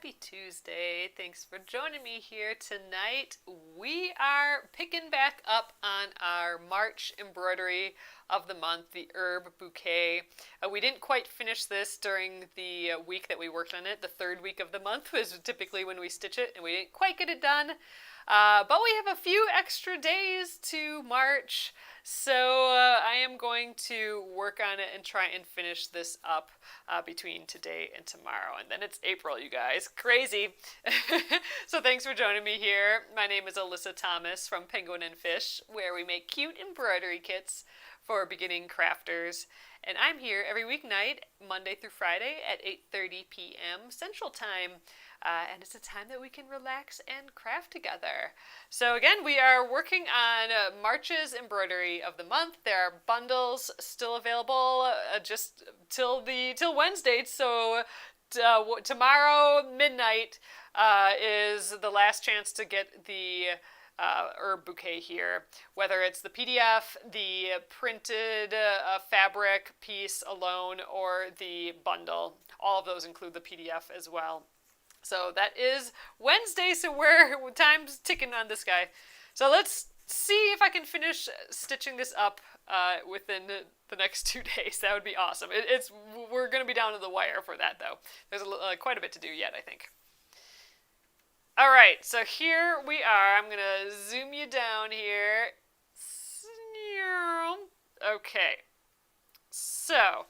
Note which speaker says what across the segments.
Speaker 1: Happy Tuesday. Thanks for joining me here tonight. We are picking back up on our March embroidery of the month, the Herb Bouquet. We didn't quite finish this during the week that we worked on it. The third week of the month was typically when we stitch it, and we didn't quite get it done. But we have a few extra days to March, so I am going to work on it and try and finish this up between today and tomorrow. And then it's April, you guys. Crazy. So thanks for joining me here. My name is Alyssa Thomas from Penguin and Fish, where we make cute embroidery kits for beginning crafters. And I'm here every weeknight, Monday through Friday at 8:30 p.m. Central Time. And it's a time that we can relax and craft together. So again, we are working on March's embroidery of the month. There are bundles still available just till Wednesday. So tomorrow midnight is the last chance to get the Herb Bouquet here, whether it's the PDF, the printed fabric piece alone, or the bundle. All of those include the PDF as well. So that is Wednesday, so time's ticking on this guy. So let's see if I can finish stitching this up within the next 2 days. That would be awesome. We're going to be down to the wire for that, though. There's quite a bit to do yet, I think. All right, so here we are. I'm going to zoom you down here. Okay, so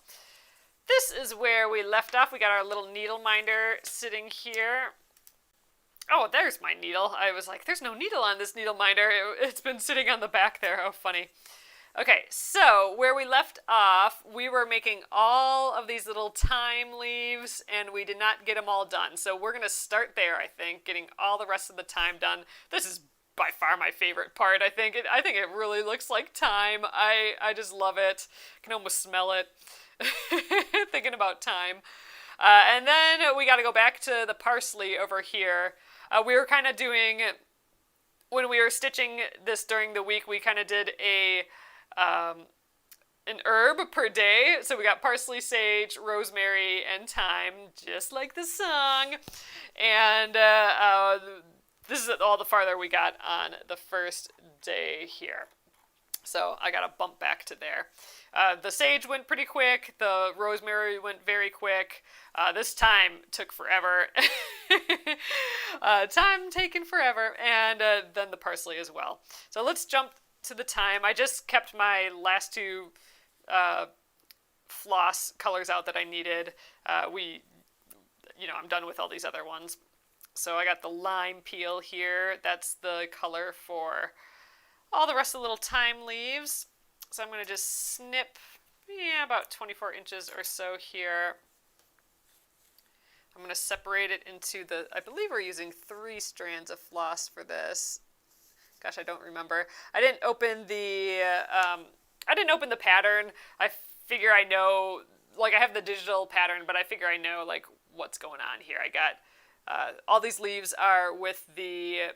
Speaker 1: this is where we left off. We got our little needle minder sitting here. Oh, there's my needle. I was like, there's no needle on this needle minder. It's been sitting on the back there. Oh, funny. Okay, so where we left off, we were making all of these little thyme leaves, and we did not get them all done. So we're going to start there, I think, getting all the rest of the thyme done. This is by far my favorite part, I think. I think it really looks like thyme. I just love it. I can almost smell it. Thinking about thyme. And then we got to go back to the parsley over here. We were kind of doing, when we were stitching this during the week, we kind of did an herb per day. So we got parsley, sage, rosemary, and thyme, just like the song. And this is all the farther we got on the first day here. So I got to bump back to there. The sage went pretty quick. The rosemary went very quick. This thyme took forever. Time taken forever. And then the parsley as well. So let's jump to the thyme. I just kept my last two floss colors out that I needed. I'm done with all these other ones. So I got the lime peel here. That's the color for all the rest of the little thyme leaves. So I'm going to just snip, about 24 inches or so here. I'm going to separate it into I believe we're using 3 strands of floss for this. Gosh, I don't remember. I didn't open the pattern. I figure I know, I have the digital pattern, but I figure I know, what's going on here. I got, all these leaves are with the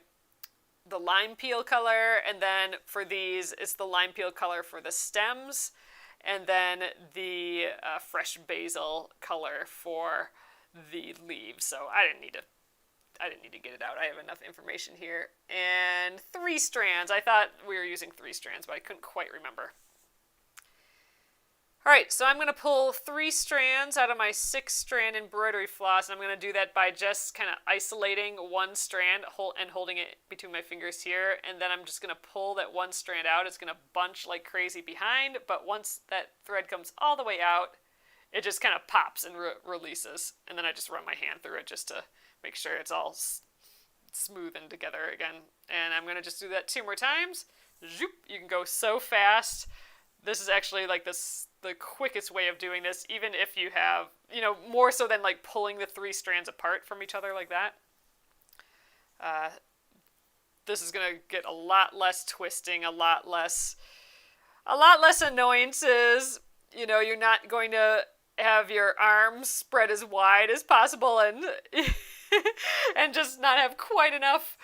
Speaker 1: lime peel color, and then for these, it's the lime peel color for the stems, and then the fresh basil color for the leaves. So I didn't need to get it out. I have enough information here. And 3 strands. I thought we were using 3 strands, but I couldn't quite remember. All right, so I'm going to pull 3 strands out of my 6-strand embroidery floss, and I'm going to do that by just kind of isolating one strand and holding it between my fingers here, and then I'm just going to pull that one strand out. It's going to bunch like crazy behind, but once that thread comes all the way out, it just kind of pops and releases, and then I just run my hand through it just to make sure it's all smooth and together again. And I'm going to just do that 2 more times. Zoop! You can go so fast. This is actually the quickest way of doing this, even if you have, more so than pulling the 3 strands apart from each other like that. This is going to get a lot less twisting, a lot less annoyances. You're not going to have your arms spread as wide as possible and and just not have quite enough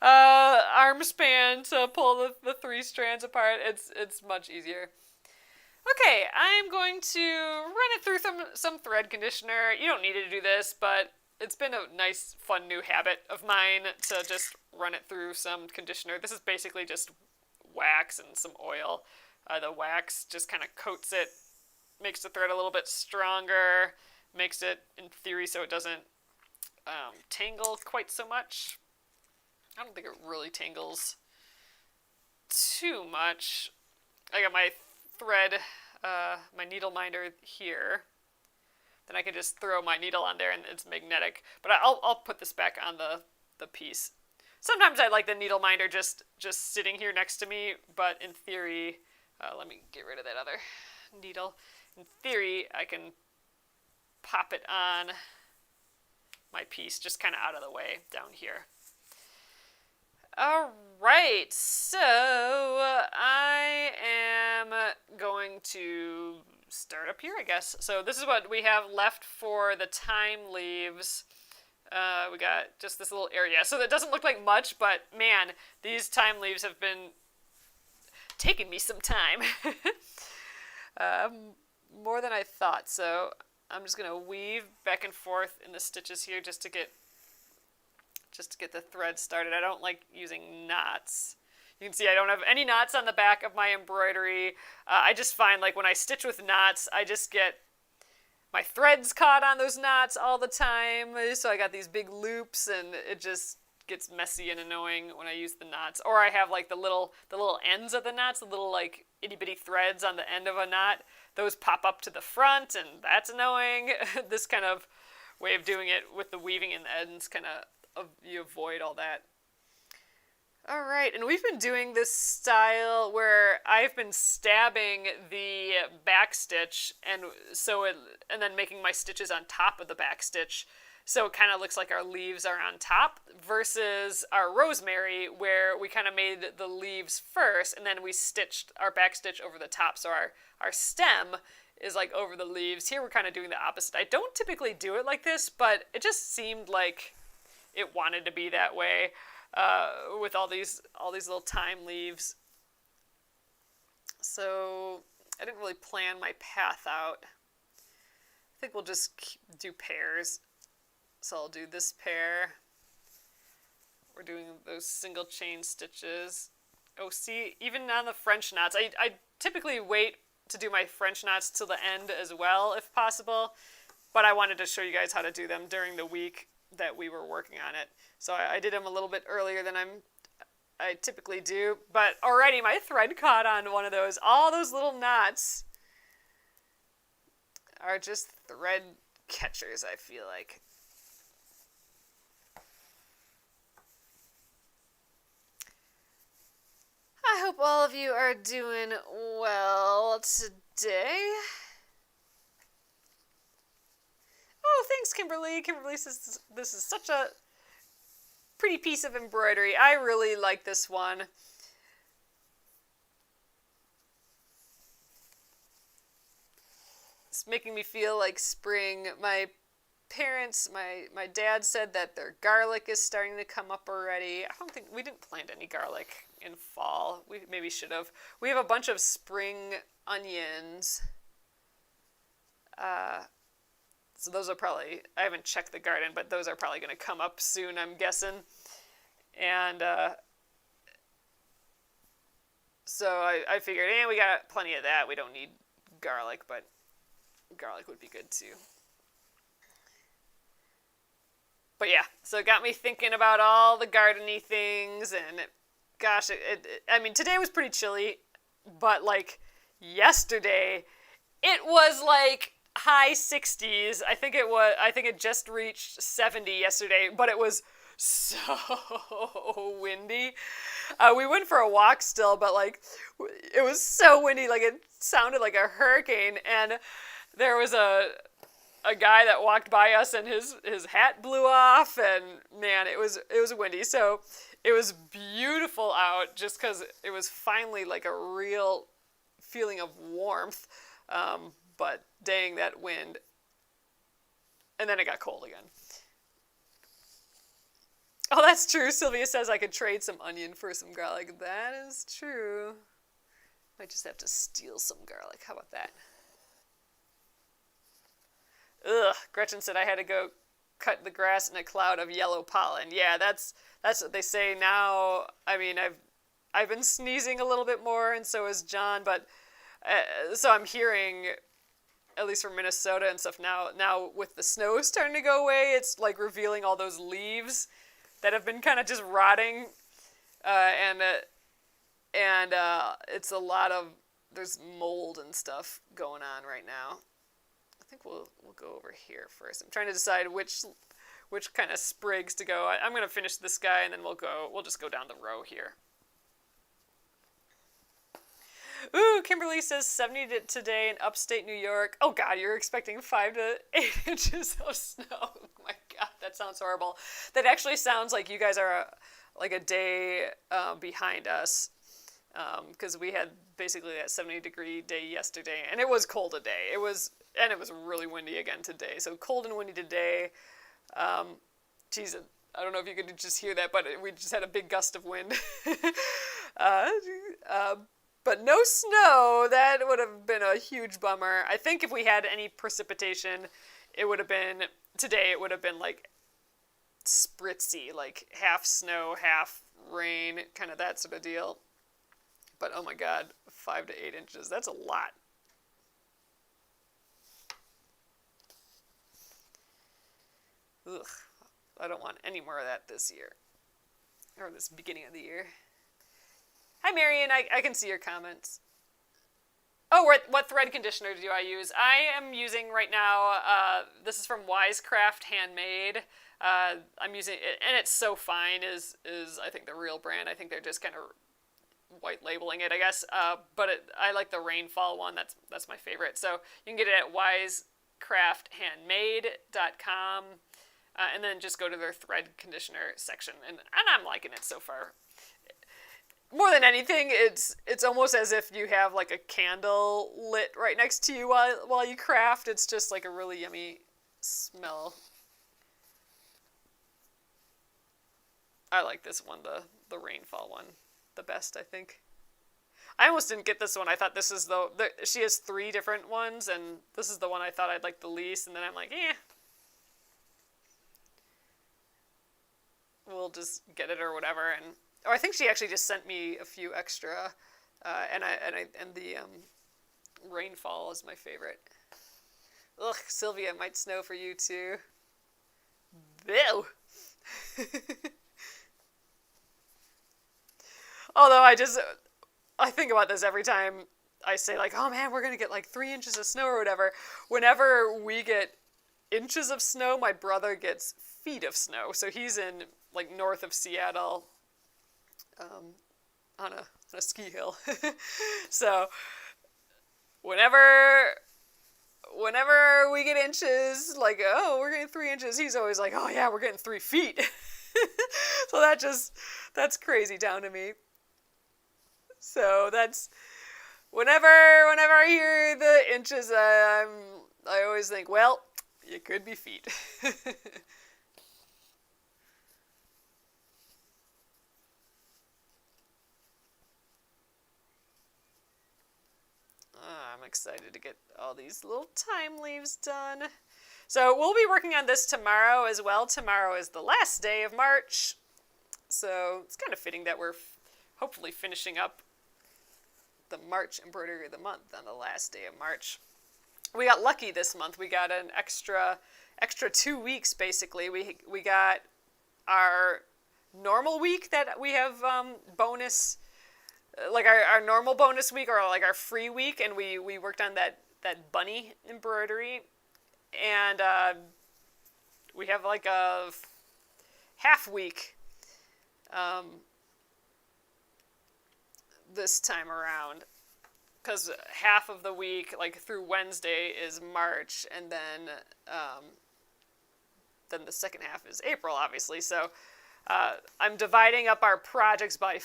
Speaker 1: arm span to pull the 3 strands apart. It's much easier. Okay, I'm going to run it through some thread conditioner. You don't need to do this, but it's been a nice, fun new habit of mine to just run it through some conditioner. This is basically just wax and some oil. The wax just kind of coats it, makes the thread a little bit stronger, makes it, in theory, so it doesn't tangle quite so much. I don't think it really tangles too much. I got my thread, my needle minder here. Then I can just throw my needle on there and it's magnetic. But I'll put this back on the piece. Sometimes I like the needle minder just sitting here next to me, but in theory, let me get rid of that other needle. In theory, I can pop it on my piece just kind of out of the way down here. All right, so I am going to start up here, I guess. So this is what we have left for the thyme leaves. We got just this little area. So that doesn't look like much, but man, these thyme leaves have been taking me some time. More than I thought. So I'm just going to weave back and forth in the stitches here just to get the thread started. I don't like using knots. You can see I don't have any knots on the back of my embroidery. I just find like when I stitch with knots, I just get my threads caught on those knots all the time. So I got these big loops and it just gets messy and annoying when I use the knots. Or I have like the little ends of the knots, the little like itty bitty threads on the end of a knot. Those pop up to the front and that's annoying. This kind of way of doing it with the weaving in the ends kind of, you avoid all that. All right, and we've been doing this style where I've been stabbing the back stitch and then making my stitches on top of the back stitch. So it kind of looks like our leaves are on top versus our rosemary where we kind of made the leaves first and then we stitched our back stitch over the top. So our stem is like over the leaves. Here we're kind of doing the opposite. I don't typically do it like this, but it just seemed like it wanted to be that way. With all these little thyme leaves. So I didn't really plan my path out. I think we'll just do pairs. So I'll do this pair. We're doing those single chain stitches. Oh, see, even on the French knots, I typically wait to do my French knots till the end as well, if possible. But I wanted to show you guys how to do them during the week that we were working on it. So I did them a little bit earlier than I typically do, but already my thread caught on one of those. All those little knots are just thread catchers, I feel like. I hope all of you are doing well today. Oh, thanks, Kimberly. Kimberly says this is such a pretty piece of embroidery. I really like this one. It's making me feel like spring. My parents, my dad said that their garlic is starting to come up already. I don't think, we didn't plant any garlic in fall. We maybe should have. We have a bunch of spring onions. So those are probably, I haven't checked the garden, but those are probably going to come up soon, I'm guessing. And so I figured, we got plenty of that. We don't need garlic, but garlic would be good too. But yeah, so it got me thinking about all the garden-y things, and gosh, I mean, today was pretty chilly, but like yesterday, it was like high 60s. I think it just reached 70 yesterday, but it was so windy. We went for a walk still, but like it was so windy, like it sounded like a hurricane. And there was a guy that walked by us, and his hat blew off, and man, it was windy. So it was beautiful out, just because it was finally like a real feeling of warmth. But dang, that wind. And then it got cold again. Oh, that's true. Sylvia says I could trade some onion for some garlic. That is true. Might just have to steal some garlic. How about that? Ugh, Gretchen said I had to go cut the grass in a cloud of yellow pollen. Yeah, that's what they say now. I mean, I've been sneezing a little bit more, and so has John. But so I'm hearing, at least from Minnesota and stuff now. Now with the snow starting to go away, it's like revealing all those leaves that have been kind of just rotting, and it's a lot of, there's mold and stuff going on right now. I think we'll go over here first. I'm trying to decide which kind of sprigs to go. I'm going to finish this guy, and then we'll just go down the row here. Ooh, Kimberly says 70 today in upstate New York. Oh God, you're expecting 5 to 8 inches of snow. Oh my God, that sounds horrible. That actually sounds like you guys are like a day behind us, because we had basically that 70-degree day yesterday, and it was cold today. It was really windy again today. So cold and windy today. Geez, I don't know if you could just hear that, but we just had a big gust of wind. But no snow. That would have been a huge bummer. I think if we had any precipitation, it would have been, today it would have been like spritzy, like half snow, half rain, kind of that sort of deal. But oh my God, 5 to 8 inches, that's a lot. Ugh, I don't want any more of that this year, or this beginning of the year. Hi, Marion. I can see your comments. Oh, what thread conditioner do I use? I am using right now, this is from Wisecraft Handmade. I'm using it, and it's So Fine is I think the real brand. I think they're just kind of white labeling it, I guess. But I like the Rainfall one. That's my favorite. So you can get it at wisecrafthandmade.com, and then just go to their thread conditioner section. And I'm liking it so far. More than anything, it's almost as if you have like a candle lit right next to you while you craft. It's just like a really yummy smell. I like this one, the Rainfall one, the best, I think. I almost didn't get this one. I thought this is she has 3 different ones, and this is the one I thought I'd like the least, and then I'm like, we'll just get it or whatever. And I think she actually just sent me a few extra, and the Rainfall is my favorite. Ugh, Sylvia, it might snow for you too. Ew. Although I think about this every time I say, like, oh man, we're going to get like 3 inches of snow or whatever. Whenever we get inches of snow, my brother gets feet of snow. So he's in like north of Seattle, on a ski hill. So whenever we get inches, like, oh, we're getting 3 inches, he's always like, oh yeah, we're getting 3 feet. So that's crazy down to me. So that's whenever I hear the inches, I always think, well, it could be feet. I'm excited to get all these little thyme leaves done. So we'll be working on this tomorrow as well. Tomorrow is the last day of March. So it's kind of fitting that we're hopefully finishing up the March Embroidery of the Month on the last day of March. We got lucky this month. We got an extra 2 weeks, basically. We got our normal week that we have bonus, like our normal bonus week, or like our free week, and we worked on that bunny embroidery, and we have like a half week this time around, because half of the week, like through Wednesday, is March, and then the second half is April, obviously. So I'm dividing up our projects by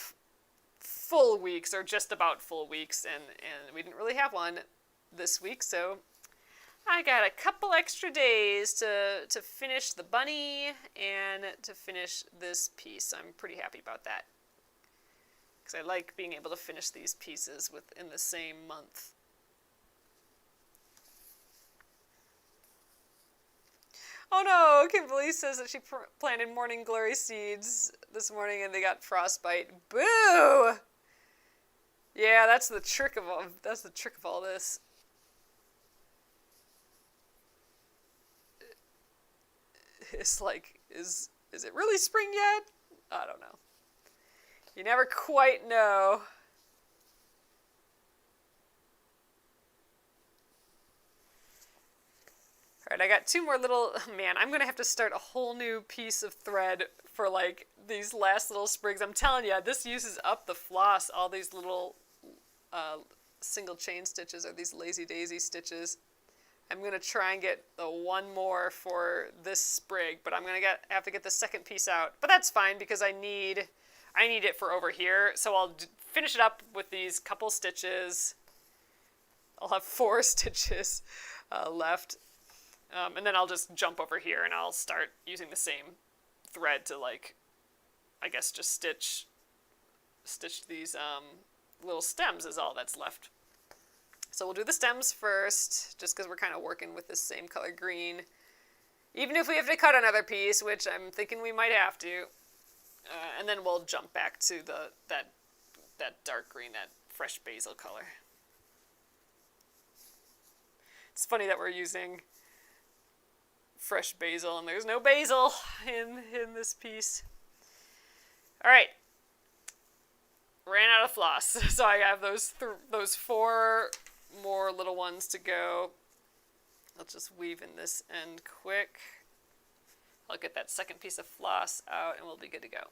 Speaker 1: full weeks, or just about full weeks, and we didn't really have one this week, so I got a couple extra days to finish the bunny and to finish this piece. I'm pretty happy about that, because I like being able to finish these pieces within the same month. Oh no, Kimberly says that she planted morning glory seeds this morning and they got frostbite. Boo! Yeah, that's the trick of all this. It's like, is it really spring yet? I don't know. You never quite know. Alright, I got two more little... Man, I'm going to have to start a whole new piece of thread for, like, these last little sprigs. I'm telling you, this uses up the floss, all these little single chain stitches or these lazy daisy stitches. I'm going to try and get the one more for this sprig, but I'm going to have to get the second piece out. But that's fine because I need it for over here. So I'll finish it up with these couple stitches. I'll have 4 stitches left. And then I'll just jump over here and I'll start using the same thread to, like, I guess just stitch these little stems is all that's left. So we'll do the stems first, just because we're kind of working with this same color green. Even if we have to cut another piece, which I'm thinking we might have to. And then we'll jump back to that dark green, that fresh basil color. It's funny that we're using fresh basil and there's no basil in this piece. All right. Ran out of floss, so I have those 4 more little ones to go. I'll just weave in this end quick. I'll get that second piece of floss out and we'll be good to go.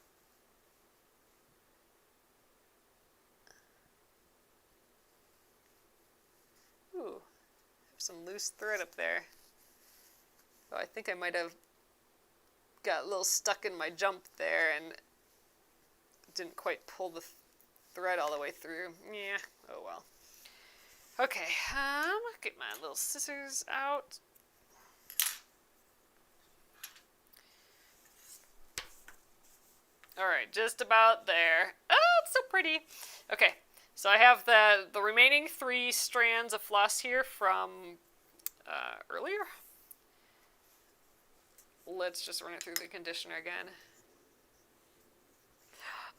Speaker 1: Ooh, have some loose thread up there. Oh, I think I might have got a little stuck in my jump there and didn't quite pull the thread all the way through. Yeah, oh well. Okay, get my little scissors out. Alright, just about there. Oh, it's so pretty. Okay, so I have the remaining 3 strands of floss here from earlier. Let's just run it through the conditioner again.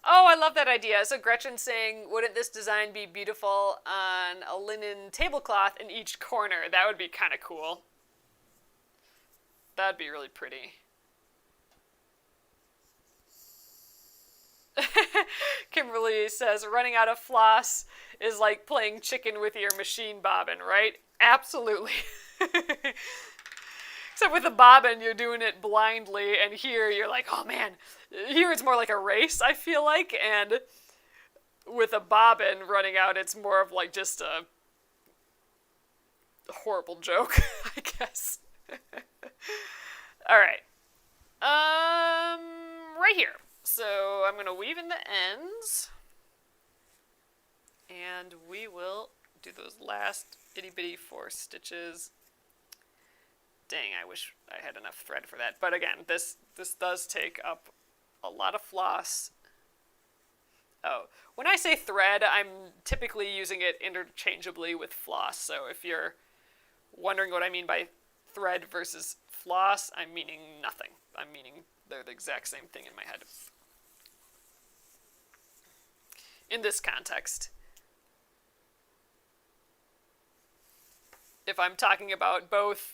Speaker 1: Oh, I love that idea. So Gretchen's saying, wouldn't this design be beautiful on a linen tablecloth in each corner? That would be kind of cool. That'd be really pretty. Kimberly says, running out of floss is like playing chicken with your machine bobbin, right? Absolutely. Except with the bobbin, you're doing it blindly, and here you're like, oh man, here it's more like a race, I feel like, and with a bobbin running out, it's more of like just a horrible joke, I guess. Alright. Right here. So I'm going to weave in the ends, and we will do those last itty bitty 4 stitches. Dang, I wish I had enough thread for that. But again, this does take up a lot of floss. Oh, when I say thread, I'm typically using it interchangeably with floss. So if you're wondering what I mean by thread versus floss, I'm meaning nothing. I'm meaning they're the exact same thing in my head. In this context. If I'm talking about both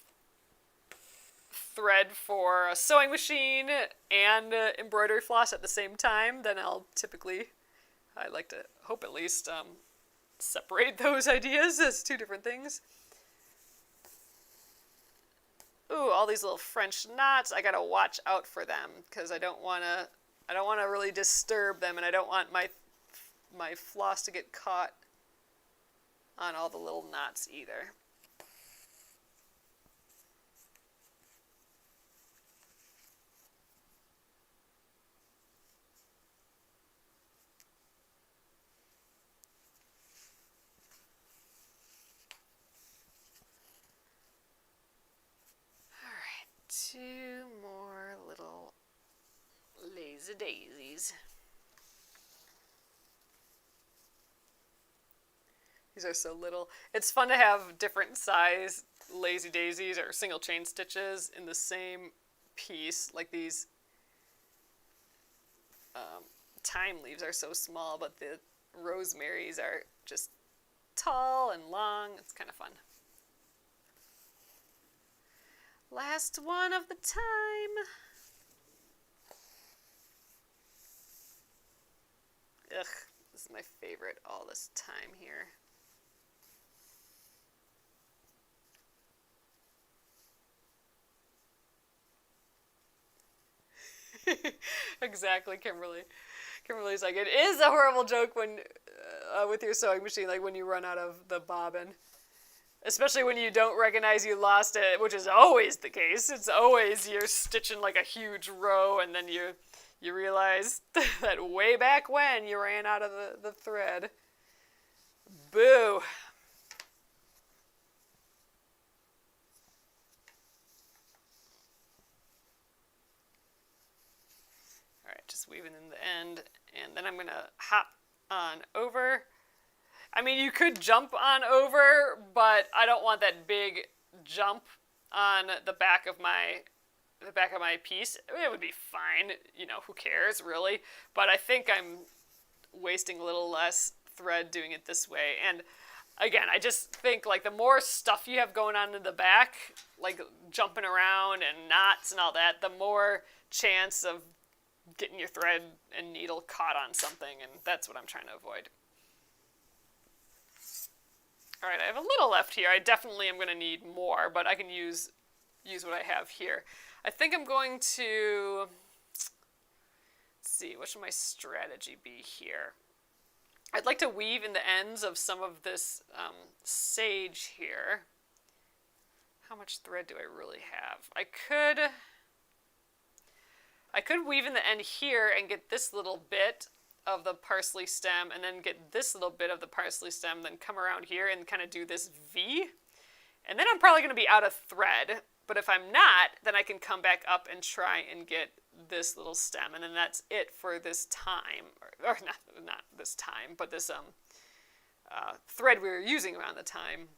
Speaker 1: thread for a sewing machine and embroidery floss at the same time, then I'll typically, I like to hope at least, separate those ideas as 2 different things. Ooh, all these little French knots, I gotta watch out for them, because I don't wanna really disturb them, and I don't want my floss to get caught on all the little knots either. Alright, 2 more little lazy daisies. These are so little. It's fun to have different size lazy daisies or single chain stitches in the same piece. Like these thyme leaves are so small, but the rosemaries are just tall and long. It's kind of fun. Last one of the thyme. Ugh, this is my favorite, all this thyme here. Exactly, Kimberly. Kimberly's like, it is a horrible joke when with your sewing machine, like when you run out of the bobbin. Especially when you don't recognize you lost it, which is always the case. It's always you're stitching like a huge row and then you realize that way back when you ran out of the thread. Boo. Alright, just weaving in the end, and then I'm going to hop on over. I mean, you could jump on over, but I don't want that big jump on the back of my piece. It would be fine, you know, who cares, really? But I think I'm wasting a little less thread doing it this way. And again, I just think, like, the more stuff you have going on in the back, like jumping around and knots and all that, the more chance of getting your thread and needle caught on something, and that's what I'm trying to avoid. All right, I have a little left here. I definitely am going to need more, but I can use what I have here. I think I'm going to, let's see, what should my strategy be here? I'd like to weave in the ends of some of this sage here. How much thread do I really have? I could weave in the end here and get this little bit of the parsley stem and then get this little bit of the parsley stem, then come around here and kind of do this V. And then I'm probably going to be out of thread, but if I'm not, then I can come back up and try and get this little stem, and then that's it for this time, or not this time, but this thread we were using around the time.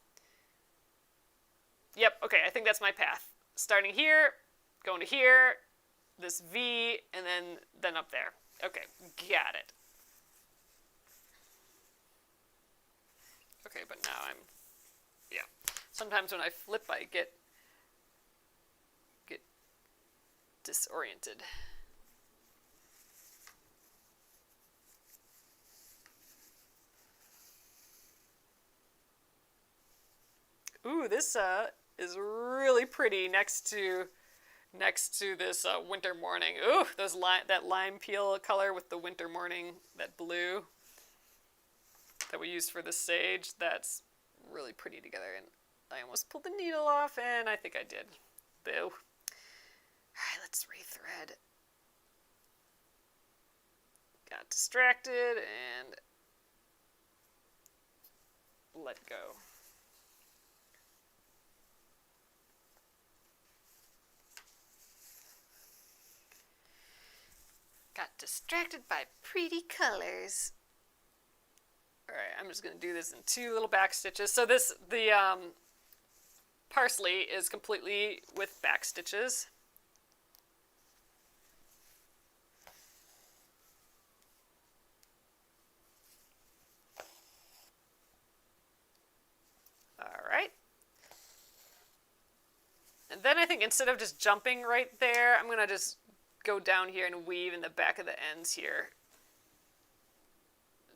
Speaker 1: Yep, okay, I think that's my path. Starting here, going to here, this V, and then up there. Okay, got it. Okay, but now yeah. Sometimes when I flip, I get disoriented. Ooh, this is really pretty next to this winter morning. Ooh, that lime peel color with the winter morning, that blue that we used for the sage, that's really pretty together. And I almost pulled the needle off, and I think I did. Boo. All right, let's rethread. Got distracted and let go. Got distracted by pretty colors. All right, I'm just going to do this in 2 little back stitches. So the parsley is completely with back stitches. All right. And then I think instead of just jumping right there, I'm going to just go down here and weave in the back of the ends here.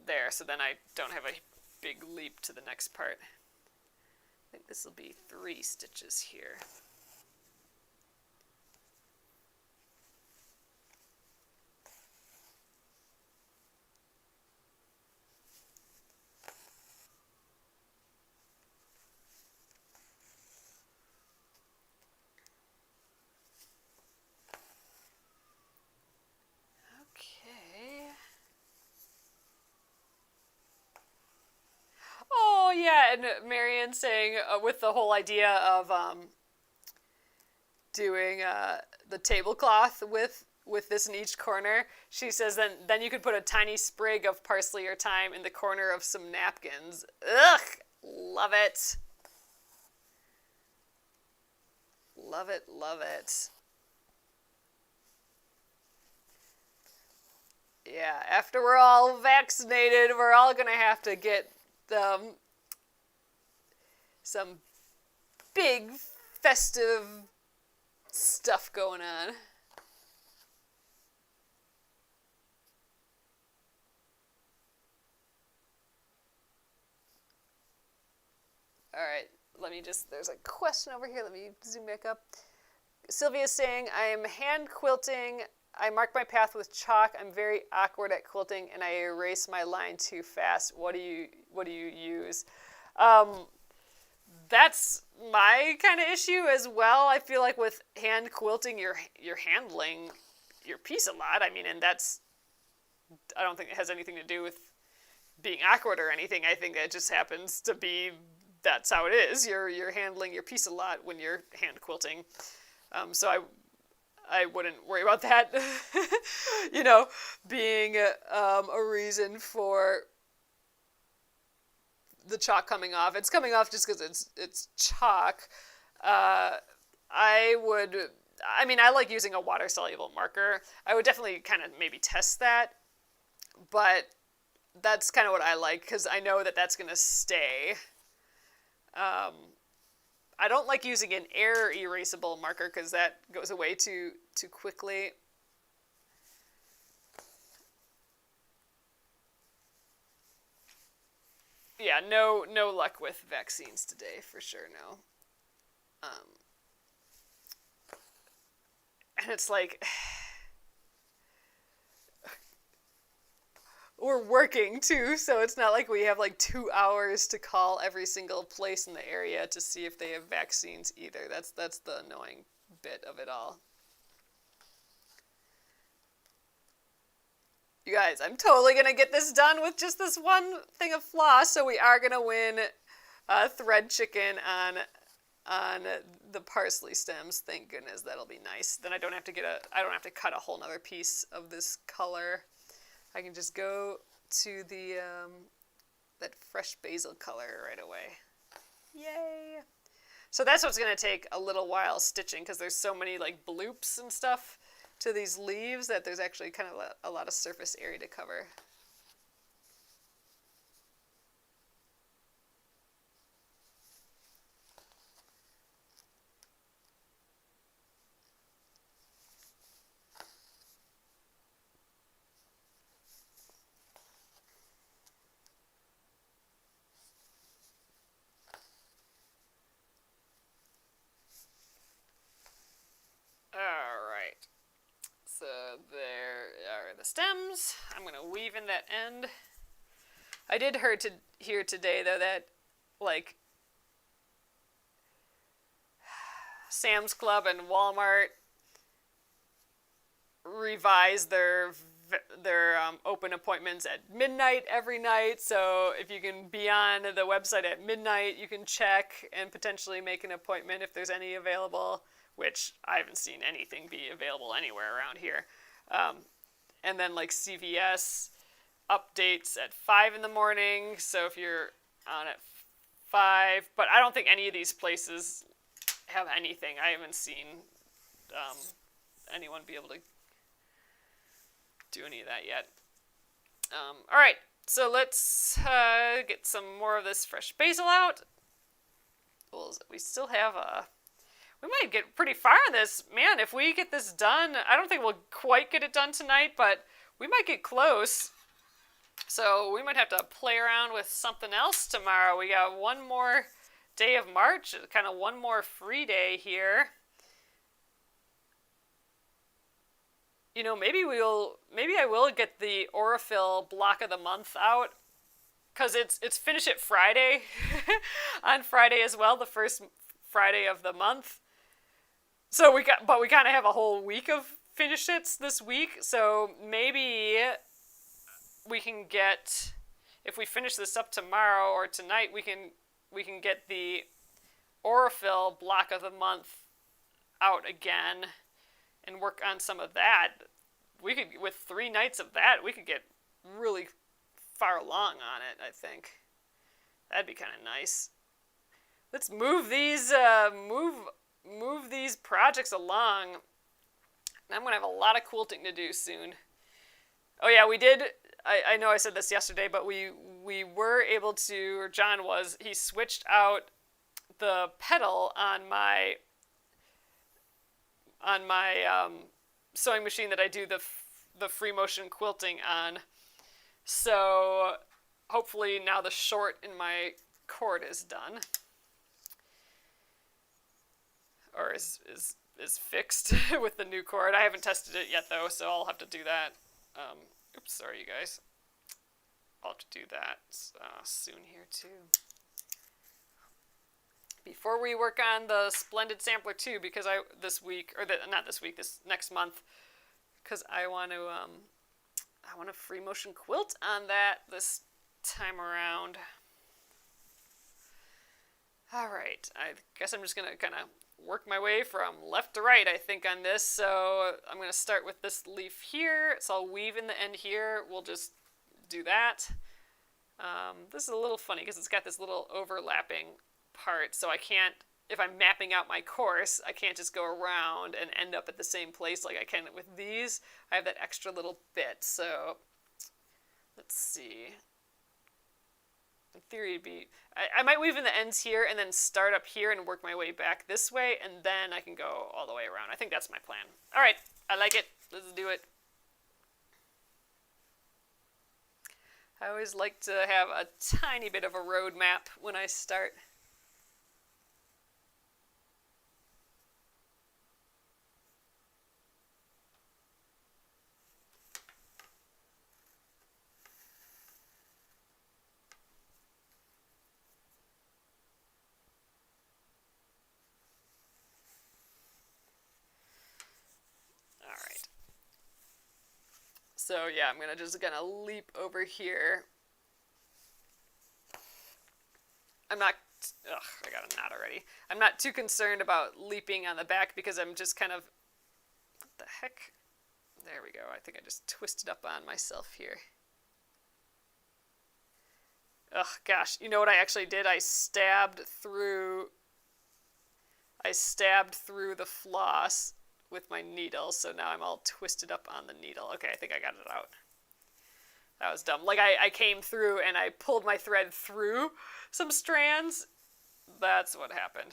Speaker 1: There, so then I don't have a big leap to the next part. I think this will be 3 stitches here. Oh, yeah, and Marianne saying with the whole idea of doing the tablecloth with this in each corner, she says then you could put a tiny sprig of parsley or thyme in the corner of some napkins. Ugh, love it. Love it, love it. Yeah, after we're all vaccinated, we're all going to have to get some big festive stuff going on. All right, there's a question over here. Let me zoom back up. Sylvia's saying, I am hand quilting. I mark my path with chalk. I'm very awkward at quilting, and I erase my line too fast. What do you use? That's my kind of issue as well. I feel like with hand quilting, you're handling your piece a lot. I mean, and I don't think it has anything to do with being awkward or anything. I think it just happens to be that's how it is. You're handling your piece a lot when you're hand quilting. So I wouldn't worry about that, being a reason for the chalk coming off. It's coming off just because it's chalk. I like using a water-soluble marker. I would definitely kind of maybe test that, but that's kind of what I like because I know that that's going to stay. I don't like using an air erasable marker because that goes away too quickly. Yeah, no luck with vaccines today, for sure, no. And it's like, we're working too, so it's not like we have like 2 hours to call every single place in the area to see if they have vaccines either. That's the annoying bit of it all. You guys, I'm totally going to get this done with just this one thing of floss, so we are going to win thread chicken on the parsley stems. Thank goodness, that'll be nice. Then I don't have to cut a whole nother piece of this color. I can just go to the that fresh basil color right away. Yay! So that's what's going to take a little while stitching because there's so many like bloops and stuff to these leaves that there's actually kind of a lot of surface area to cover. Alright, so there are the stems. I'm going to weave in that end. I did hear today, though, that, like, Sam's Club and Walmart revised their open appointments at midnight every night. So if you can be on the website at midnight, you can check and potentially make an appointment if there's any available, which I haven't seen anything be available anywhere around here. And then like CVS updates at 5 in the morning. So if you're on at 5, but I don't think any of these places have anything. I haven't seen anyone be able to do any of that yet. All right, so let's get some more of this fresh basil out. We still have we might get pretty far on this. Man, if we get this done, I don't think we'll quite get it done tonight, but we might get close. So we might have to play around with something else tomorrow. We got one more day of March, kind of one more free day here. You know, maybe I will get the Aurifil block of the month out, because it's Finish It Friday on Friday as well, the first Friday of the month. So we kind of have a whole week of Finish It's this week, so maybe we can get, if we finish this up tomorrow or tonight, we can get the Aurifil block of the month out again and work on some of that. We could, with 3 nights of that, we could get really far along on it, I think. That'd be kind of nice. Let's move these these projects along. I'm going to have a lot of quilting to do soon. Oh yeah, we did. I know I said this yesterday, but we were able to, or John was, he switched out the pedal on my sewing machine that I do the free motion quilting on. So hopefully now the short in my cord is done, or is fixed with the new cord. I haven't tested it yet though, so I'll have to do that. Oops, sorry you guys. I'll have to do that soon here too. Before we work on the Splendid Sampler too, because this next month, because I want to free motion quilt on that this time around. All right, I guess I'm just gonna kind of work my way from left to right, I think, on this. So I'm going to start with this leaf here. So I'll weave in the end here. We'll just do that. This is a little funny because it's got this little overlapping part. So I can't, if I'm mapping out my course, I can't just go around and end up at the same place like I can with these. I have that extra little bit. So let's see. In theory, it'd be, I might weave in the ends here and then start up here and work my way back this way, and then I can go all the way around. I think that's my plan. All right, I like it. Let's do it. I always like to have a tiny bit of a road map when I start. So yeah, I'm gonna leap over here. I got a knot already. I'm not too concerned about leaping on the back because I'm just kind of, what the heck? There we go. I think I just twisted up on myself here. Ugh, gosh. You know what I actually did? I stabbed through the floss with my needle, so now I'm all twisted up on the needle. Okay, I think I got it out. That was dumb. Like, I came through and I pulled my thread through some strands. That's what happened.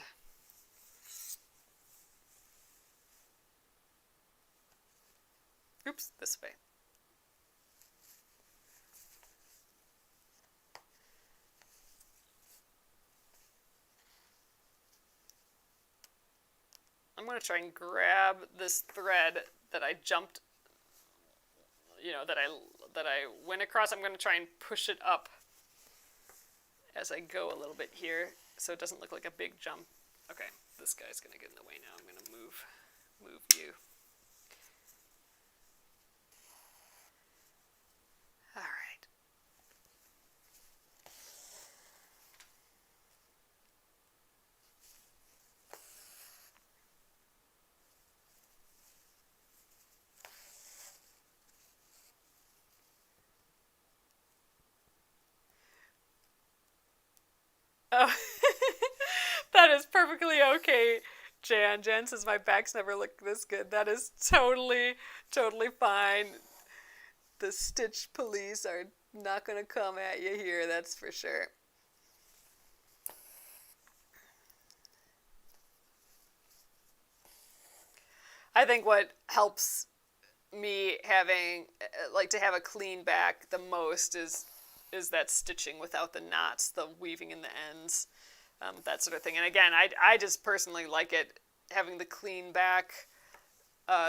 Speaker 1: Oops, this way. I'm going to try and grab this thread that I jumped, that I went across. I'm going to try and push it up as I go a little bit here so it doesn't look like a big jump. Okay, this guy's going to get in the way now. I'm going to move you. All right. Oh, that is perfectly okay, Jan. Jan says my back's never looked this good. That is totally, totally fine. The stitch police are not going to come at you here, that's for sure. I think what helps me to have a clean back the most is that stitching without the knots, the weaving in the ends, that sort of thing. And again, I just personally like it having the clean back,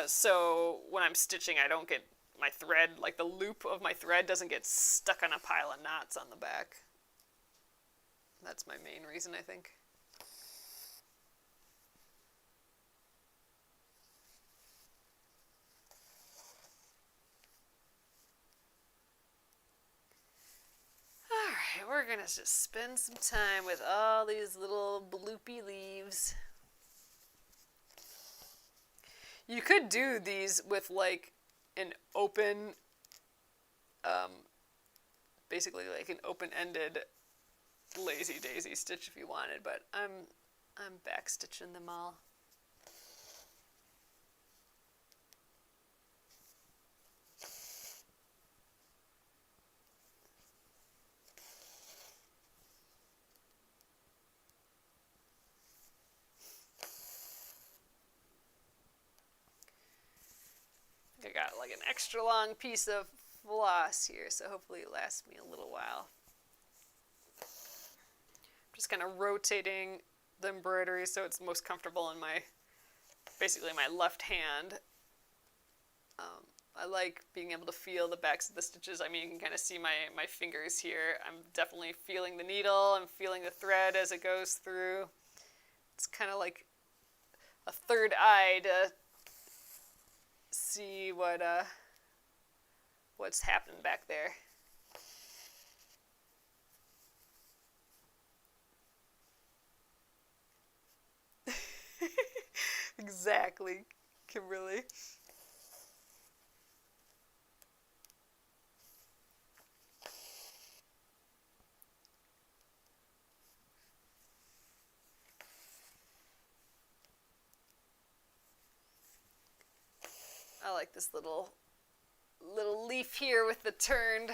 Speaker 1: so when I'm stitching I don't get my thread, like the loop of my thread doesn't get stuck on a pile of knots on the back. That's my main reason, I think. Alright, we're gonna just spend some time with all these little bloopy leaves. You could do these with like an open, basically like an open-ended lazy daisy stitch if you wanted, but I'm back stitching them all. like an extra long piece of floss here, so hopefully it lasts me a little while. Just kind of rotating the embroidery so it's most comfortable in basically my left hand. I like being able to feel the backs of the stitches. I mean, you can kind of see my fingers here. I'm definitely feeling the needle. I'm feeling the thread as it goes through. It's kind of like a third eye to see what's happening back there. Exactly, Kimberly. I like this little leaf here with the turned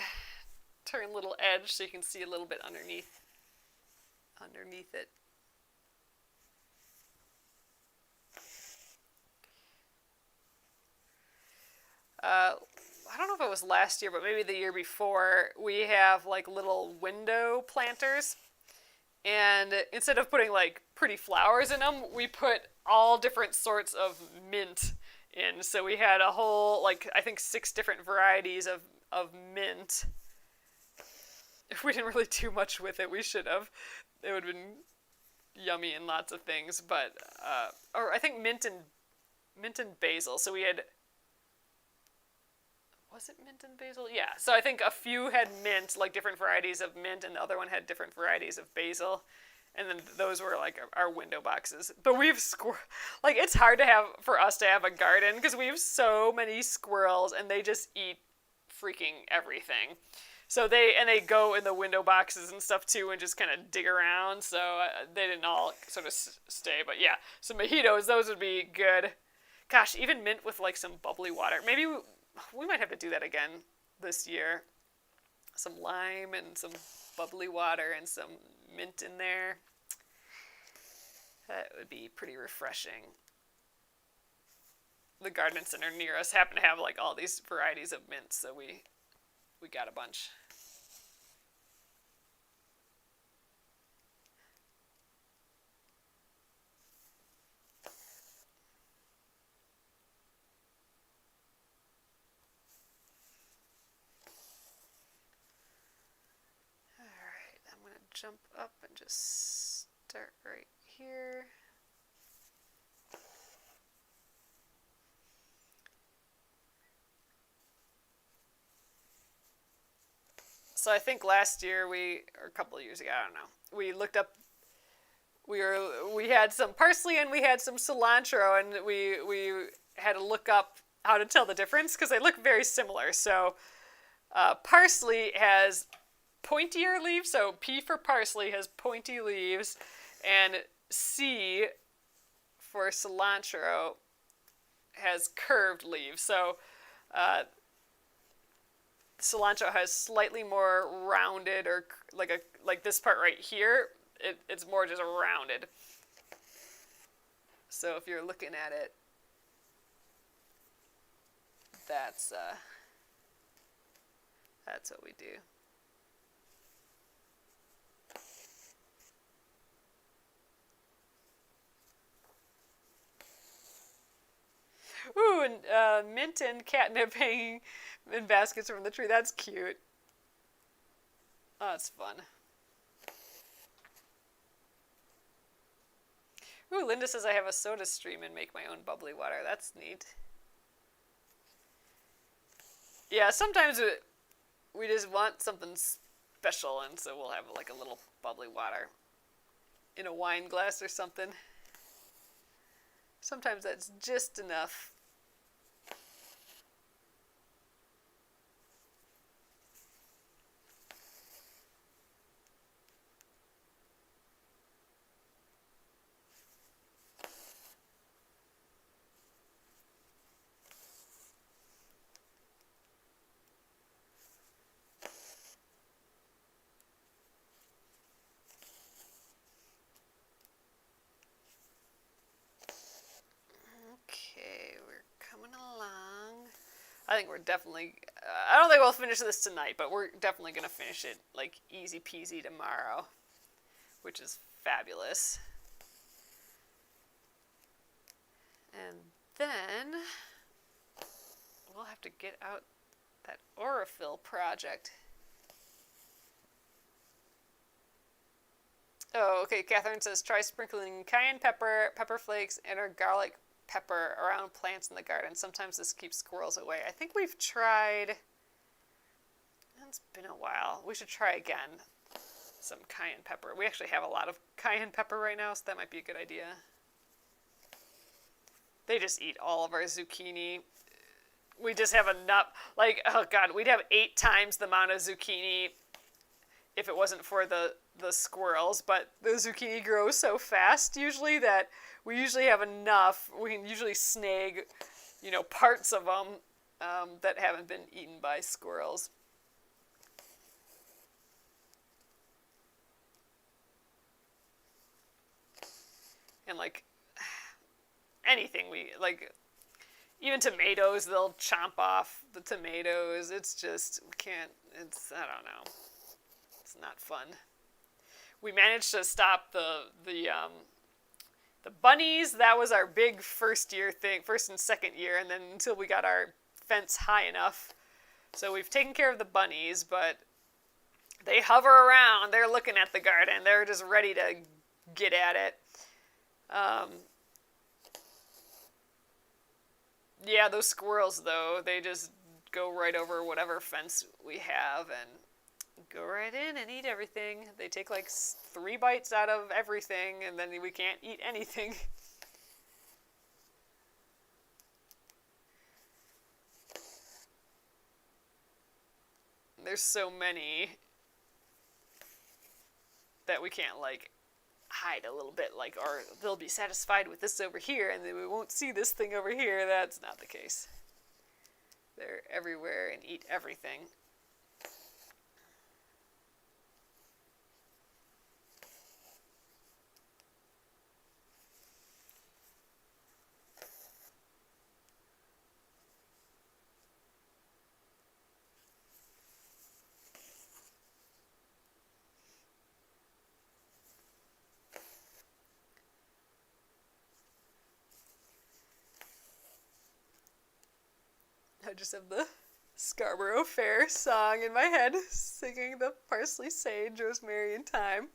Speaker 1: little edge, so you can see a little bit underneath it. I don't know if it was last year, but maybe the year before, we have like little window planters. And instead of putting like pretty flowers in them, we put all different sorts of mint in. So we had a whole, like, I think 6 different varieties of mint. If we didn't really do much with it, we should have. It would have been yummy and lots of things. But, or I think mint and basil. So we had, was it mint and basil? Yeah. So I think a few had mint, like different varieties of mint, and the other one had different varieties of basil. And then those were like our window boxes. But we've like, it's hard for us to have a garden because we have so many squirrels and they just eat freaking everything. So they go in the window boxes and stuff too and just kind of dig around. So they didn't all sort of stay. But yeah, so mojitos, those would be good. Gosh, even mint with like some bubbly water. Maybe we might have to do that again this year. Some lime and some bubbly water and some mint in there. That would be pretty refreshing. The garden center near us happened to have like all these varieties of mint, so we got a bunch. Jump up and just start right here. So I think last year or a couple of years ago, I don't know, we looked up, we had some parsley and we had some cilantro, and we had to look up how to tell the difference because they look very similar. So parsley has pointier leaves, so P for parsley has pointy leaves, and C for cilantro has curved leaves. So cilantro has slightly more rounded, or like this part right here, it's more just rounded. So if you're looking at it, that's what we do. Ooh, and mint and catnip hanging in baskets from the tree. That's cute. Oh, that's fun. Ooh, Linda says I have a soda stream and make my own bubbly water. That's neat. Yeah, sometimes we just want something special, and so we'll have like a little bubbly water in a wine glass or something. Sometimes that's just enough. Okay, we're coming along. I think we're definitely, I don't think we'll finish this tonight, but we're definitely going to finish it like easy peasy tomorrow, which is fabulous. And then we'll have to get out that Aurifil project. Oh, okay. Catherine says try sprinkling cayenne pepper, pepper flakes, and or garlic pepper around plants in the garden. Sometimes this keeps squirrels away. I think we've tried. It's been a while. We should try again. Some cayenne pepper. We actually have a lot of cayenne pepper right now, so that might be a good idea. They just eat all of our zucchini. We just have enough. Like, oh God, we'd have 8 times the amount of zucchini if it wasn't for the squirrels, but the zucchini grows so fast usually that we usually have enough. We can usually snag, parts of them that haven't been eaten by squirrels. And like anything even tomatoes, they'll chomp off the tomatoes. It's just, we can't, I don't know. It's not fun. We managed to stop the bunnies. That was our big first and second year, and then until we got our fence high enough. So we've taken care of the bunnies, but they hover around. They're looking at the garden. They're just ready to get at it. Yeah, those squirrels, though, they just go right over whatever fence we have and go right in and eat everything. They take like 3 bites out of everything, and then we can't eat anything. There's so many that we can't hide a little bit, or they'll be satisfied with this over here and then we won't see this thing over here. That's not the case. They're everywhere and eat everything. I just have the Scarborough Fair song in my head, singing the Parsley, Sage, Rosemary, and Thyme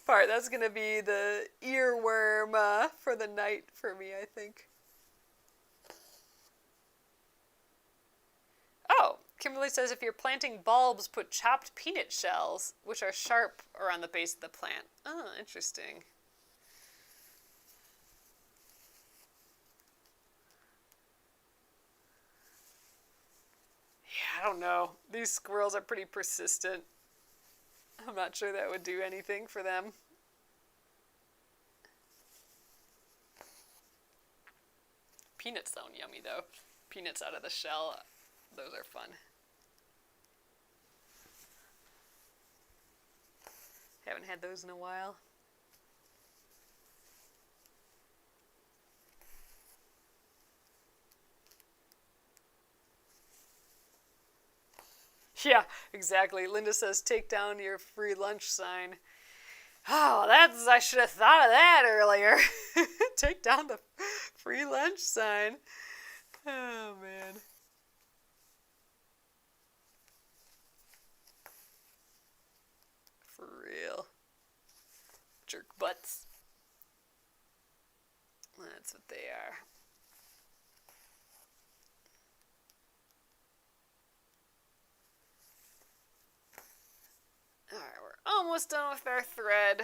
Speaker 1: part. That's going to be the earworm for the night for me, I think. Oh, Kimberly says if you're planting bulbs, put chopped peanut shells, which are sharp, around the base of the plant. Oh, interesting. I don't know. These squirrels are pretty persistent. I'm not sure that would do anything for them. Peanuts sound yummy, though. Peanuts out of the shell, those are fun. Haven't had those in a while. Yeah, exactly. Linda says, take down your free lunch sign. Oh, I should have thought of that earlier. Take down the free lunch sign. Oh, man. For real. Jerk butts. That's what they are. Alright, we're almost done with our thread,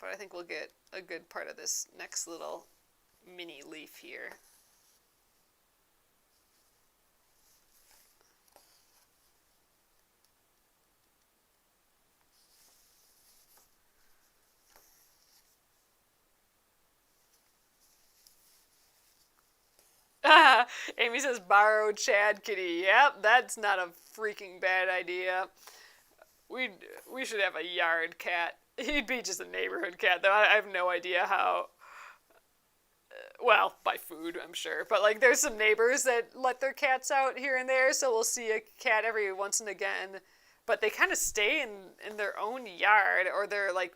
Speaker 1: but I think we'll get a good part of this next little mini leaf here. Amy says borrow Chad Kitty. Yep, that's not a freaking bad idea. We should have a yard cat. He'd be just a neighborhood cat, though. I have no idea how well, buy food, I'm sure. But like there's some neighbors that let their cats out here and there, so we'll see a cat every once and again. But they kind of stay in their own yard, or they're like,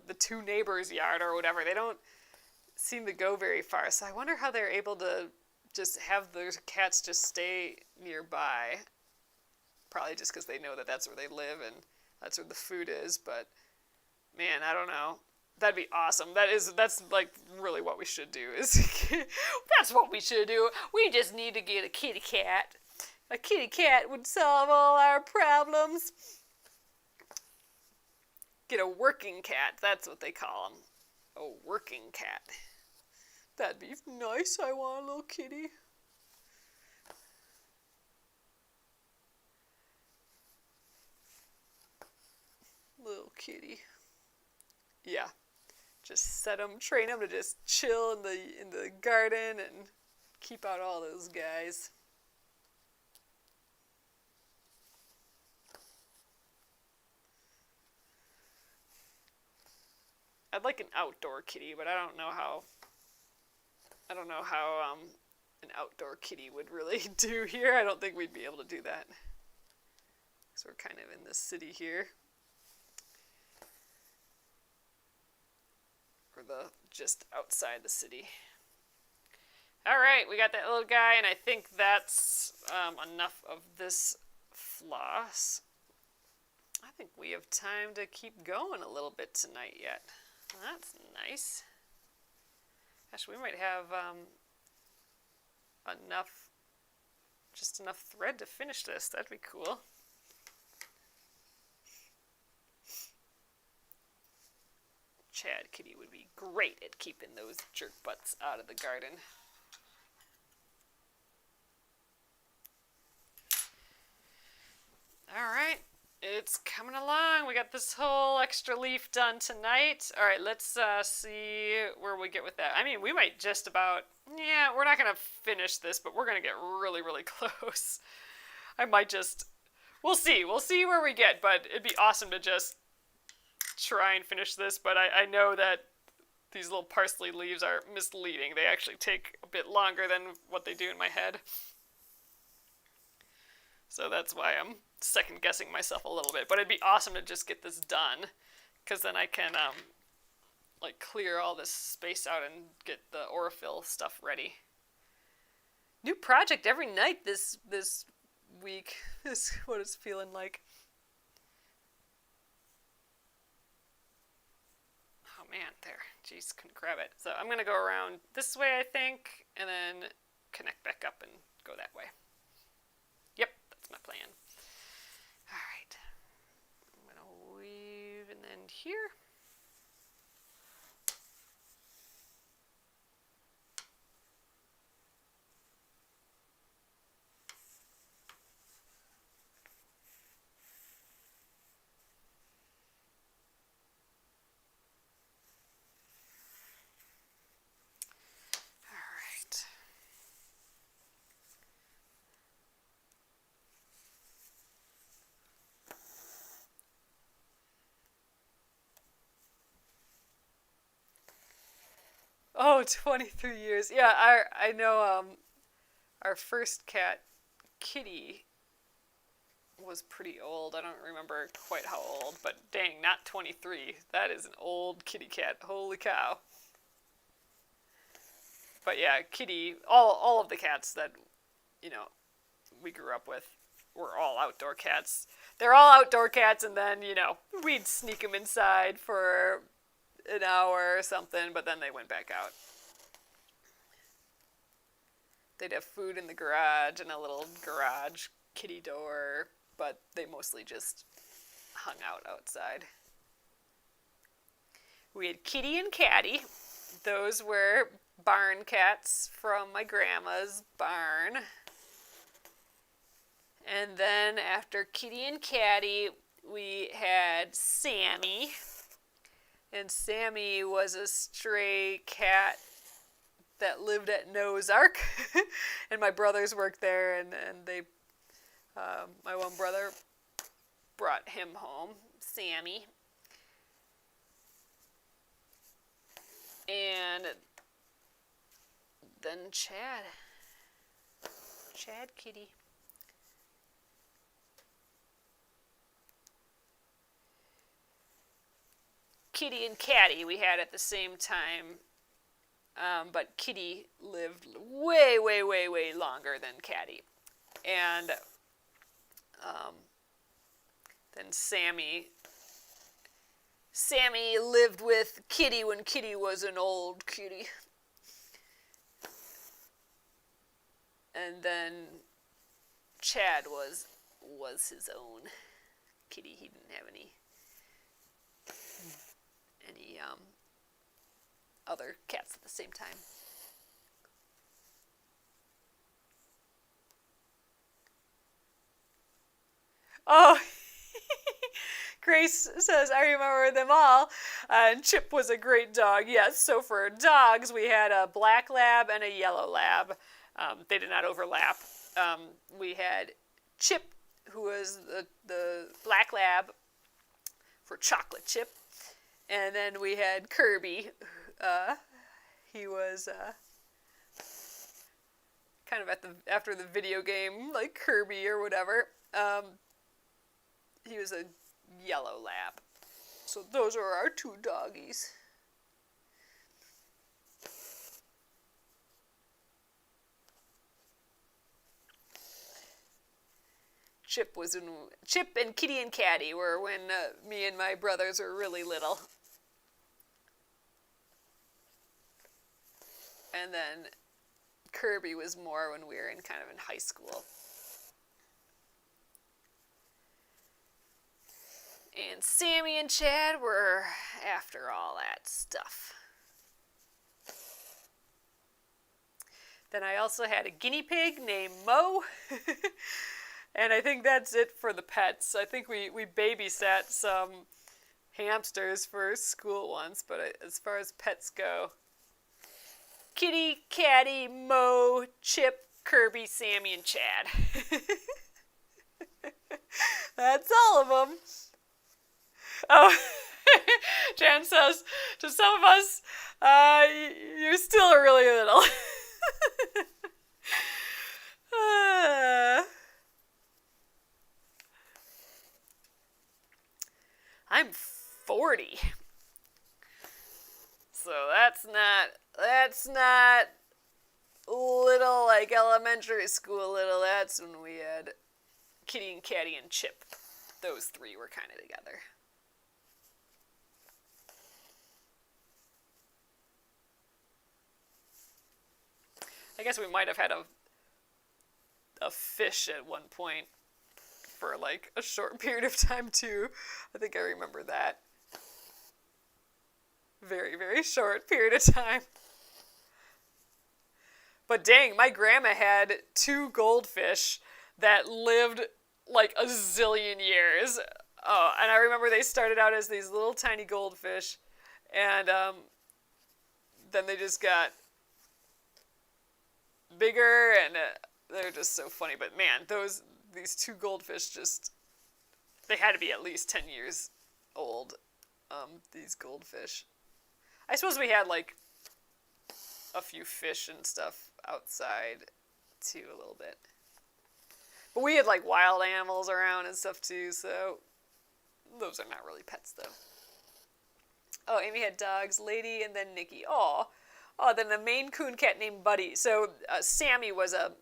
Speaker 1: the two neighbors' yard or whatever. They don't seem to go very far. So I wonder how they're able to just have those cats just stay nearby. Probably just because they know that that's where they live and that's where the food is. But man, I don't know. That'd be awesome. That's like really what we should do. That's what we should do. We just need to get a kitty cat. A kitty cat would solve all our problems. Get a working cat. That's what they call them. A working cat. That'd be nice. I want a little kitty. Little kitty. Yeah. Just set them, train them to just chill in the garden and keep out all those guys. I'd like an outdoor kitty, but I don't know how an outdoor kitty would really do here. I don't think we'd be able to do that. Because we're kind of in the city here. Or just outside the city. Alright, we got that little guy, and I think that's enough of this floss. I think we have time to keep going a little bit tonight yet. That's nice. Gosh, we might have just enough thread to finish this. That'd be cool. Chad Kitty would be great at keeping those jerk butts out of the garden. Alright, it's coming along. We got this whole extra leaf done tonight. Alright, let's see where we get with that. I mean, we might just about, we're not going to finish this, but we're going to get really, really close. We'll see where we get, but it'd be awesome to just try and finish this, but I know that these little parsley leaves are misleading. They actually take a bit longer than what they do in my head. So that's why I'm second guessing myself a little bit. But it'd be awesome to just get this done, because then I can clear all this space out and get the Aurifil stuff ready. New project every night this week is what it's feeling like. Oh man, there. Jeez, couldn't grab it. So I'm going to go around this way, I think, and then connect back up and go that way. Yep, that's my plan. Alright. I'm going to weave and then here. Oh, 23 years. Yeah, I know our first cat, Kitty, was pretty old. I don't remember quite how old, but dang, not 23. That is an old kitty cat. Holy cow. But yeah, Kitty, all of the cats that, we grew up with were all outdoor cats. They're all outdoor cats, and then, we'd sneak them inside for an hour or something, but then they went back out. They'd have food in the garage and a little garage kitty door, but they mostly just hung out outside. We had Kitty and Caddy. Those were barn cats from my grandma's barn. And then after Kitty and Caddy, we had Sammy. And Sammy was a stray cat that lived at Noah's Ark. And my brothers worked there, and they, my one brother brought him home, Sammy. And then Chad. Chad kitty. Kitty and Caddy we had at the same time, but Kitty lived way, way, way, way longer than Caddy. And then Sammy lived with Kitty when Kitty was an old kitty. And then Chad was his own kitty. He didn't have any other cats at the same time. Oh, Grace says, I remember them all. And Chip was a great dog. Yes, so for dogs, we had a black lab and a yellow lab. They did not overlap. We had Chip, who was the black lab for chocolate Chip. And then we had Kirby. He was kind of after the video game, like Kirby or whatever. He was a yellow lab. So those are our two doggies. Chip and Kitty and Caddy were when me and my brothers were really little. And then Kirby was more when we were in high school. And Sammy and Chad were after all that stuff. Then I also had a guinea pig named Mo. And I think that's it for the pets. I think we babysat some hamsters for school once, but as far as pets go, Kitty, Caddy, Mo, Chip, Kirby, Sammy, and Chad. That's all of them. Oh, Jan says, to some of us, you're still really little. I'm 40. So that's not little like elementary school little. That's when we had Kitty and Caddy and Chip. Those three were kind of together. I guess we might have had a fish at one point for like a short period of time too. I think I remember that. Very, very short period of time. But dang, my grandma had 2 goldfish that lived like a zillion years. Oh, and I remember they started out as these little tiny goldfish, and then they just got bigger, and they're just so funny. But man, these 2 goldfish they had to be at least 10 years old, these goldfish. I suppose we had like a few fish and stuff outside too a little bit. But we had like wild animals around and stuff too, so those are not really pets though. Oh, Amy had dogs, Lady and then Nikki. Oh, then a Maine Coon cat named Buddy. So Sammy was a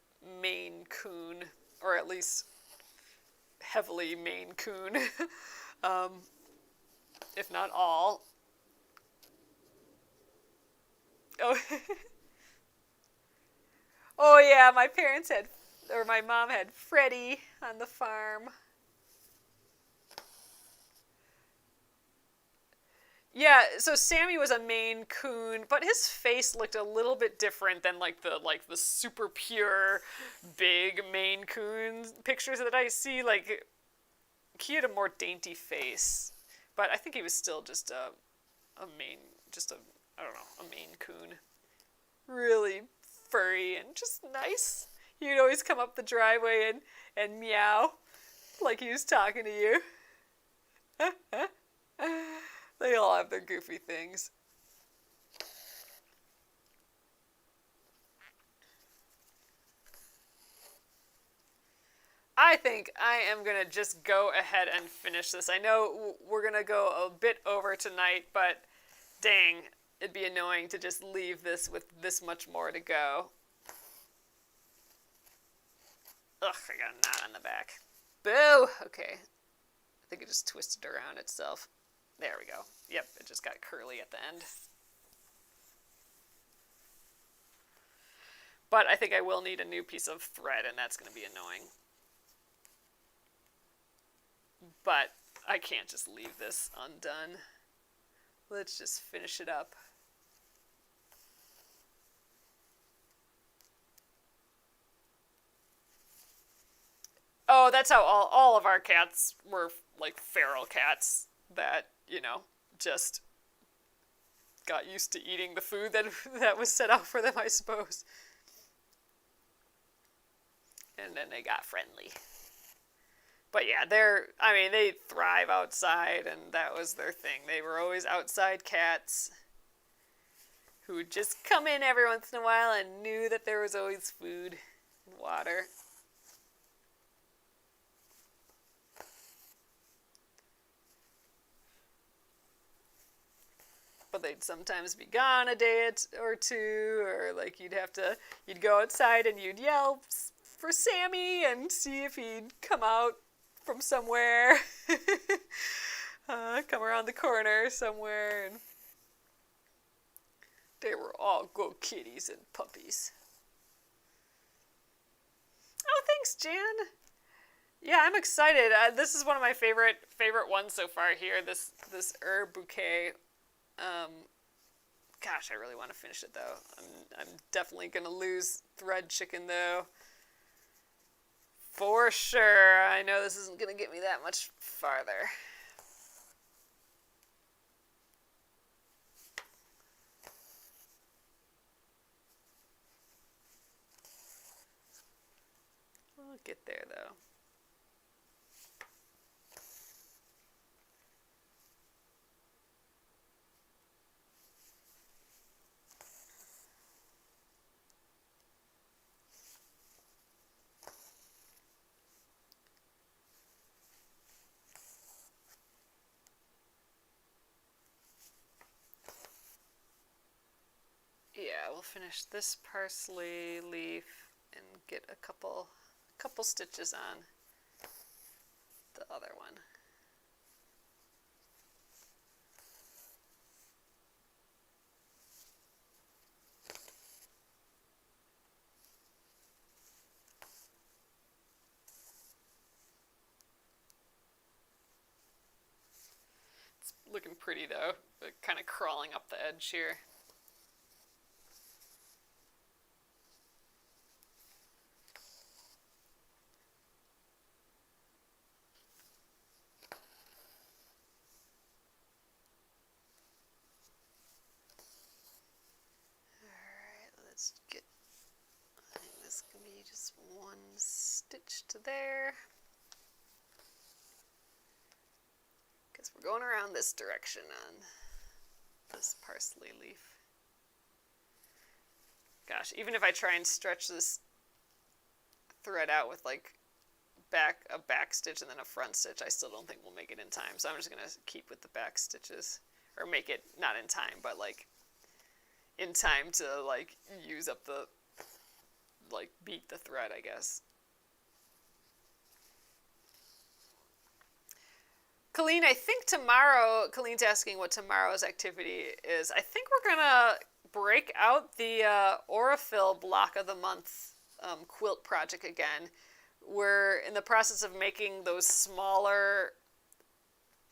Speaker 1: Maine Coon, or at least heavily Maine Coon, if not all. Oh, oh yeah, my mom had Freddie on the farm. Yeah, so Sammy was a Maine Coon, but his face looked a little bit different than like the super pure big Maine Coon pictures that I see. Like, he had a more dainty face, but I think he was still just a Maine Coon. Really furry and just nice. He'd always come up the driveway and meow like he was talking to you. They all have their goofy things. I think I am going to just go ahead and finish this. I know we're going to go a bit over tonight, but dang, it'd be annoying to just leave this with this much more to go. Ugh, I got a knot on the back. Boo! Okay. I think it just twisted around itself. There we go. Yep, it just got curly at the end. But I think I will need a new piece of thread, and that's going to be annoying. But I can't just leave this undone. Let's just finish it up. Oh, that's how all of our cats were, like, feral cats that, you know, just got used to eating the food that was set out for them, I suppose. And then they got friendly. But yeah, they thrive outside, and that was their thing. They were always outside cats who would just come in every once in a while and knew that there was always food and water. But they'd sometimes be gone a day or two, or like you'd go outside and you'd yell for Sammy and see if he'd come out from somewhere, come around the corner somewhere, and they were all good kitties and puppies. Oh, thanks, Jan. Yeah, I'm excited. This is one of my favorite ones so far here. This Herb Bouquet. Gosh, I really want to finish it though. I'm definitely gonna lose thread chicken though. For sure. I know this isn't gonna get me that much farther. We'll get there though. Yeah, we'll finish this parsley leaf and get a couple stitches on the other one. It's looking pretty though, but kind of crawling up the edge here. Let's get, I think this can be just one stitch to there. Because we're going around this direction on this parsley leaf. Gosh, even if I try and stretch this thread out with like a back stitch and then a front stitch, I still don't think we'll make it in time. So I'm just going to keep with the back stitches, or make it not in time, but like in time to like use up the, like beat the thread, I guess. Colleen, I think Colleen's asking what tomorrow's activity is. I think we're gonna break out the Aurifil block of the month quilt project again. We're in the process of making those smaller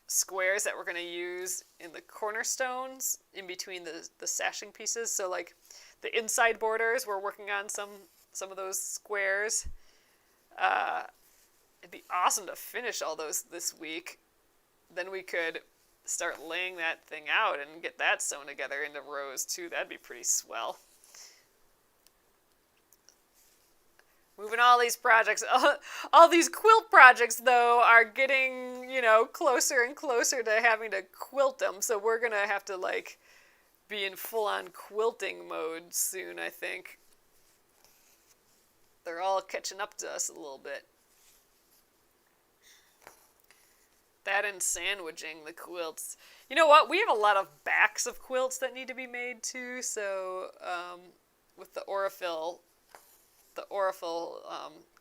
Speaker 1: squares that we're going to use in the cornerstones in between the sashing pieces. So like the inside borders, we're working on some of those squares. It'd be awesome to finish all those this week. Then we could start laying that thing out and get that sewn together into rows too. That'd be pretty swell. Moving all these projects, all these quilt projects, though, are getting, closer and closer to having to quilt them. So we're going to have to, like, be in full-on quilting mode soon, I think. They're all catching up to us a little bit. That and sandwiching the quilts. You know what? We have a lot of backs of quilts that need to be made too. So with the Aurifil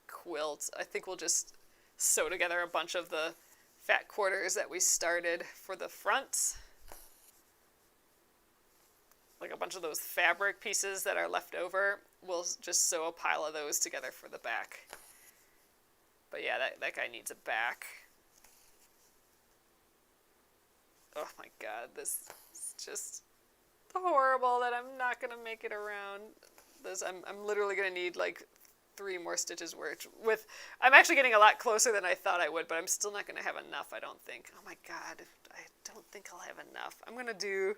Speaker 1: quilt, I think we'll just sew together a bunch of the fat quarters that we started for the fronts. Like a bunch of those fabric pieces that are left over. We'll just sew a pile of those together for the back. But yeah, that guy needs a back. Oh my god, this is just horrible that I'm not going to make it around. I'm literally going to need like 3 more stitches with I'm actually getting a lot closer than I thought I would, but I'm still not going to have enough, I don't think. Oh my god, I don't think I'll have enough. I'm going to do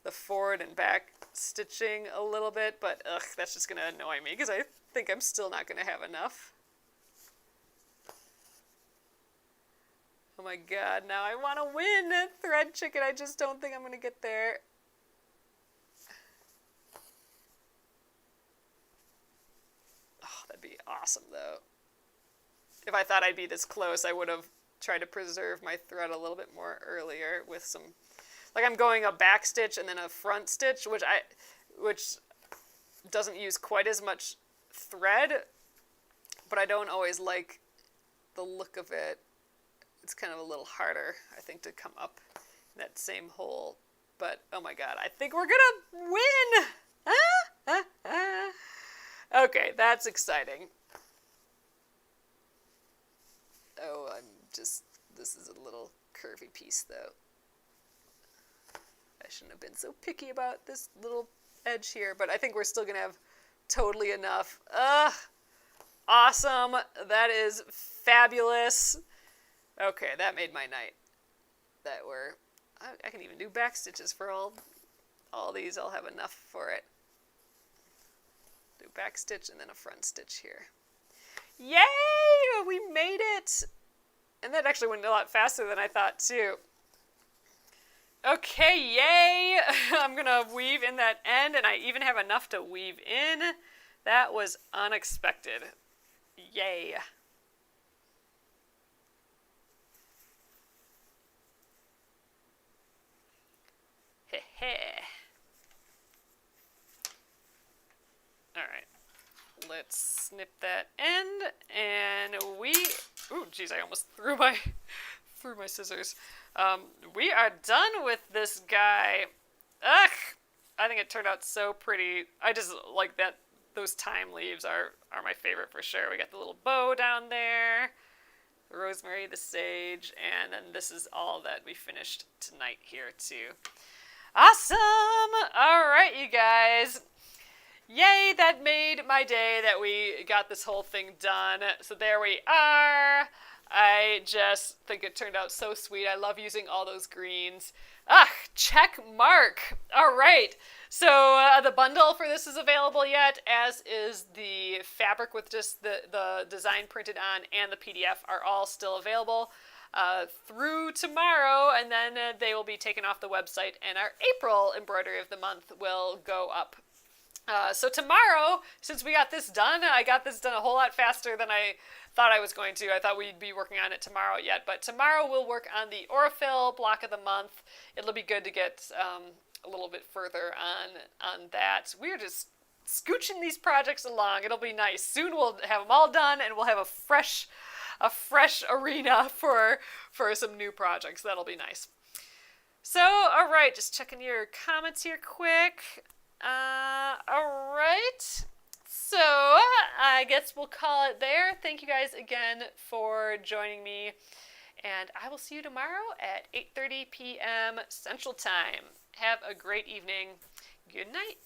Speaker 1: the forward and back stitching a little bit, but that's just going to annoy me because I think I'm still not going to have enough. Oh my god, now I want to win Thread Chicken. I just don't think I'm going to get there. Oh, that'd be awesome, though. If I thought I'd be this close, I would have tried to preserve my thread a little bit more earlier with some... Like, I'm going a back stitch and then a front stitch, which doesn't use quite as much thread, but I don't always like the look of it. It's kind of a little harder, I think, to come up in that same hole. But, oh my god, I think we're gonna win! Okay, that's exciting. Oh, this is a little curvy piece, though. I shouldn't have been so picky about this little edge here, but I think we're still gonna have totally enough. Awesome! That is fabulous! Okay, that made my night. I can even do back stitches for all these. I'll have enough for it. Do back stitch and then a front stitch here. Yay! We made it! And that actually went a lot faster than I thought too. Okay, yay! I'm gonna weave in that end, and I even have enough to weave in. That was unexpected. Yay! Alright, let's snip that end, and ooh, geez, I almost threw my scissors. We are done with this guy. Ugh! I think it turned out so pretty. I just like that. Those thyme leaves are my favorite for sure. We got the little bow down there, the rosemary, the sage, and then this is all that we finished tonight here too. Awesome! Alright, you guys. Yay, that made my day that we got this whole thing done. So there we are. I just think it turned out so sweet. I love using all those greens. Check mark. Alright. So the bundle for this is available yet, as is the fabric with just the design printed on, and the PDF are all still available through tomorrow, and then they will be taken off the website, and our April Embroidery of the Month will go up. So tomorrow, since we got this done, I got this done a whole lot faster than I thought I was going to. I thought we'd be working on it tomorrow yet, but tomorrow we'll work on the Aurifil block of the month. It'll be good to get a little bit further on that. We're just scooching these projects along. It'll be nice. Soon we'll have them all done, and we'll have a fresh arena for some new projects. That'll be nice. So, all right, just checking your comments here quick. All right. So, I guess we'll call it there. Thank you guys again for joining me, and I will see you tomorrow at 8:30 p.m. Central Time. Have a great evening. Good night.